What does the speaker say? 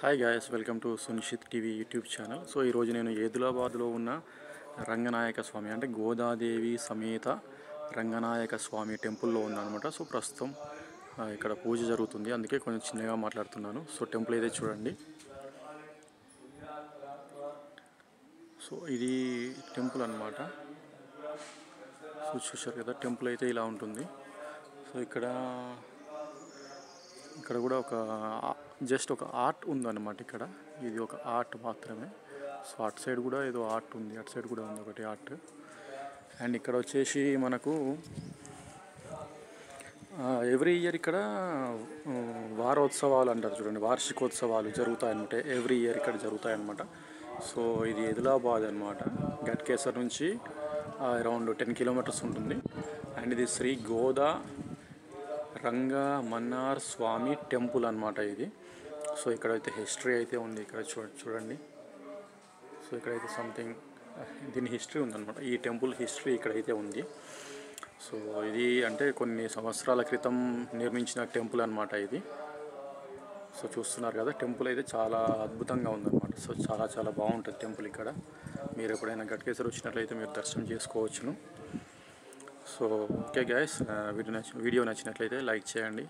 Hi guys, welcome to Sunishith TV YouTube channel. So ఈరోజు నేను ఏదులాబాద్లో ఉన్న రంగనాయక స్వామి అంటే గోదాదేవి సమేత రంగనాయక స్వామి టెంపుల్లో ఉన్నానమాట. సో ప్రస్తుతం ఇక్కడ పూజ జరుగుతుంది, అందుకే కొంచెం చిన్నగా మాట్లాడుతున్నాను. సో టెంపుల్ అయితే చూడండి. సో ఇది టెంపుల్ అన్నమాట. సో చూశారు కదా, టెంపుల్ అయితే ఇలా ఉంటుంది. సో ఇక్కడ కూడా ఒక జస్ట్ ఒక ఆర్ట్ ఉందన్నమాట. ఇక్కడ ఇది ఒక ఆర్ట్ మాత్రమే. సో అటు సైడ్ కూడా ఏదో ఆర్ట్ ఉంది, అటు సైడ్ కూడా ఉంది ఒకటి ఆర్ట్. అండ్ ఇక్కడ వచ్చేసి మనకు ఎవ్రీ ఇయర్ ఇక్కడ వారోత్సవాలు అంటారు చూడండి, వార్షికోత్సవాలు జరుగుతాయన్నమాట. ఎవ్రీ ఇయర్ ఇక్కడ జరుగుతాయన్నమాట. సో ఇది ఆదిలాబాద్ అనమాట. గట్కేసర్ నుంచి అరౌండ్ 10 కిలోమీటర్స్ ఉంటుంది. అండ్ ఇది శ్రీ గోదా రంగా మన్నార్ స్వామి టెంపుల్ అనమాట ఇది. సో ఇక్కడైతే హిస్టరీ అయితే ఉంది, ఇక్కడ చూడండి. సో ఇక్కడైతే సంథింగ్ దీని హిస్టరీ ఉందన్నమాట. ఈ టెంపుల్ హిస్టరీ ఇక్కడైతే ఉంది. సో ఇది అంటే కొన్ని సంవత్సరాల క్రితం నిర్మించిన టెంపుల్ అనమాట ఇది. సో చూస్తున్నారు కదా, టెంపుల్ అయితే చాలా అద్భుతంగా ఉందన్నమాట. సో చాలా బాగుంటుంది టెంపుల్ ఇక్కడ. మీరు ఎప్పుడైనా గట్కేసర్ వచ్చినట్లయితే మీరు దర్శనం చేసుకోవచ్చును. సో ఓకే గైస్, వీడియో నచ్చినట్లయితే లైక్ చేయండి.